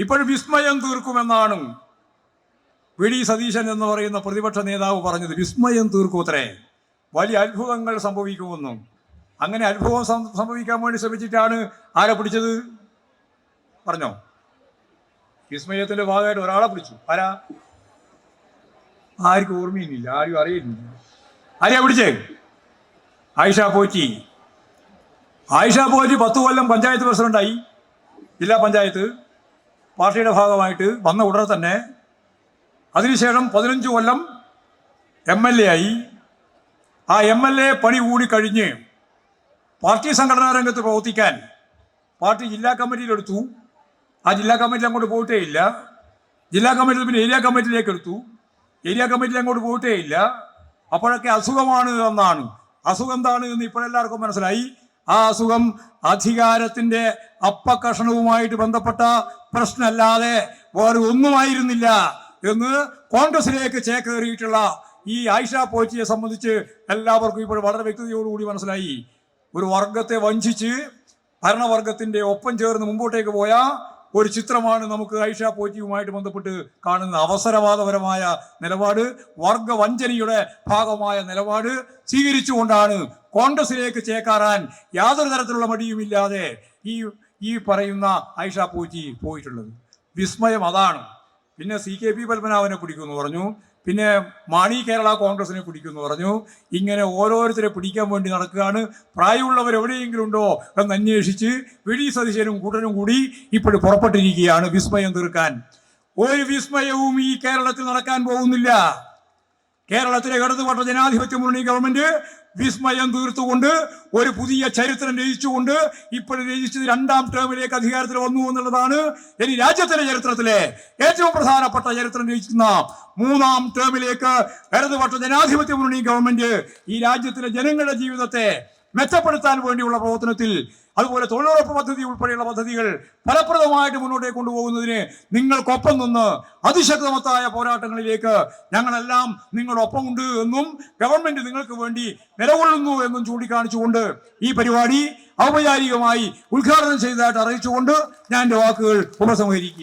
ഇപ്പോഴും വിസ്മയം തീർക്കുമെന്നാണ് വി.ഡി. സതീശൻ എന്ന് പറയുന്ന പ്രതിപക്ഷ നേതാവ് പറഞ്ഞത്. വിസ്മയം തീർക്കൂത്രേ, വലിയ അത്ഭുതങ്ങൾ സംഭവിക്കുമെന്നും. അങ്ങനെ അത്ഭുതം സംഭവിക്കാൻ വേണ്ടി ശ്രമിച്ചിട്ടാണ് ആരെ പിടിച്ചത് പറഞ്ഞോ? വിസ്മയത്തിന്റെ ഭാഗമായിട്ട് ഒരാളെ പിടിച്ചു. ആരാ? ആർക്കും ഓർമ്മയില്ല, ആരും അറിയുന്നില്ല. ആരെയാ പിടിച്ചേ? ആയിഷ പോറ്റി. ആയിഷ പോറ്റി 10 കൊല്ലം പഞ്ചായത്ത് പ്രസിഡന്റായി, ജില്ലാ പഞ്ചായത്ത് പാർട്ടിയുടെ ഭാഗമായിട്ട് വന്ന ഉടനെ തന്നെ. അതിനുശേഷം 15 കൊല്ലം MLA ആയി. ആ MLA പണി കൂടി കഴിഞ്ഞ് പാർട്ടി സംഘടനാ രംഗത്ത് പ്രവർത്തിക്കാൻ പാർട്ടി ജില്ലാ കമ്മിറ്റിയിലെടുത്തു. ആ ജില്ലാ കമ്മിറ്റിയിൽ അങ്ങോട്ട് പോയിട്ടേ ഇല്ല. ജില്ലാ കമ്മിറ്റിയിൽ പിന്നെ ഏരിയ കമ്മിറ്റിയിലേക്ക് എടുത്തു. ഏരിയ കമ്മിറ്റിയിൽ അങ്ങോട്ട് പോയിട്ടേ ഇല്ല. അപ്പോഴൊക്കെ അസുഖമാണ് എന്നാണ്. അസുഖം എന്താണ് എന്ന് ഇപ്പോഴെല്ലാവർക്കും മനസ്സിലായി. ആ അസുഖം അധികാരത്തിന്റെ അപ്പകഷണവുമായിട്ട് ബന്ധപ്പെട്ട പ്രശ്നമല്ലാതെ വേറെ ഒന്നുമായിരുന്നില്ല എന്ന് കോൺഗ്രസിലേക്ക് ചേക്കേറിയിട്ടുള്ള ഈ ആയിഷ പോറ്റിയെ സംബന്ധിച്ച് എല്ലാവർക്കും ഇപ്പോൾ വളരെ വ്യക്തതയോടുകൂടി മനസ്സിലായി. ഒരു വർഗത്തെ വഞ്ചിച്ച് ഭരണവർഗത്തിന്റെ ഒപ്പം ചേർന്ന് മുമ്പോട്ടേക്ക് പോയ ഒരു ചിത്രമാണ് നമുക്ക് ആയിഷ പോറ്റിയുമായിട്ട് ബന്ധപ്പെട്ട് കാണുന്ന. അവസരവാദപരമായ നിലപാട്, വർഗവഞ്ചനയുടെ ഭാഗമായ നിലപാട് സ്വീകരിച്ചുകൊണ്ടാണ് കോൺഗ്രസിലേക്ക് ചേക്കാറാൻ യാതൊരു തരത്തിലുള്ള മടിയുമില്ലാതെ ഈ പറയുന്ന ആയിഷ പോറ്റി പോയിട്ടുള്ളത്. വിസ്മയം അതാണ്. പിന്നെ CKP പത്മനാഭനെ പിടിക്കുമെന്ന് പറഞ്ഞു, പിന്നെ മാണി കേരള കോൺഗ്രസിനെ പിടിക്കുമെന്ന് പറഞ്ഞു. ഇങ്ങനെ ഓരോരുത്തരെ പിടിക്കാൻ വേണ്ടി നടക്കുകയാണ്. പ്രായമുള്ളവർ എവിടെയെങ്കിലും ഉണ്ടോ എന്ന് അന്വേഷിച്ച് വി.ഡി. സതീശനും കൂട്ടനും കൂടി ഇപ്പോൾ പുറപ്പെട്ടിരിക്കുകയാണ് വിസ്മയം തീർക്കാൻ. ഒരു വിസ്മയവും ഈ കേരളത്തിൽ നടക്കാൻ പോകുന്നില്ല. കേരളത്തിലെ ഇടതുപക്ഷ ജനാധിപത്യ മുന്നണി ഗവൺമെന്റ് വിസ്മയം തീർത്തുകൊണ്ട് ഒരു പുതിയ ചരിത്രം രചിച്ചുകൊണ്ട് ഇപ്പോഴും രചിച്ചത് 2ാം ടേമിലേക്ക് അധികാരത്തിൽ വന്നു എന്നുള്ളതാണ്. ഇനി രാജ്യത്തിന്റെ ചരിത്രത്തിലെ ഏറ്റവും പ്രധാനപ്പെട്ട ചരിത്രം രചിക്കുന്ന 3ാം ടേമിലേക്ക് ഇടതുപക്ഷ ജനാധിപത്യ മുന്നണി ഗവൺമെന്റ് ഈ രാജ്യത്തിലെ ജനങ്ങളുടെ ജീവിതത്തെ മെച്ചപ്പെടുത്താൻ വേണ്ടിയുള്ള പ്രവർത്തനത്തിൽ, അതുപോലെ തൊഴിലുറപ്പ് പദ്ധതി ഉൾപ്പെടെയുള്ള പദ്ധതികൾ ഫലപ്രദമായിട്ട് മുന്നോട്ടേക്ക് കൊണ്ടുപോകുന്നതിന് നിങ്ങൾക്കൊപ്പം നിന്ന് അതിശക്തമത്തായ പോരാട്ടങ്ങളിലേക്ക് ഞങ്ങളെല്ലാം നിങ്ങളൊപ്പമുണ്ട് എന്നും ഗവൺമെന്റ് നിങ്ങൾക്ക് വേണ്ടി നിലകൊള്ളുന്നു എന്നും ചൂണ്ടിക്കാണിച്ചുകൊണ്ട് ഈ പരിപാടി ഔപചാരികമായി ഉദ്ഘാടനം ചെയ്തതായിട്ട് അറിയിച്ചുകൊണ്ട് ഞാൻ എൻ്റെ വാക്കുകൾ ഉപസംഹരിക്കുക.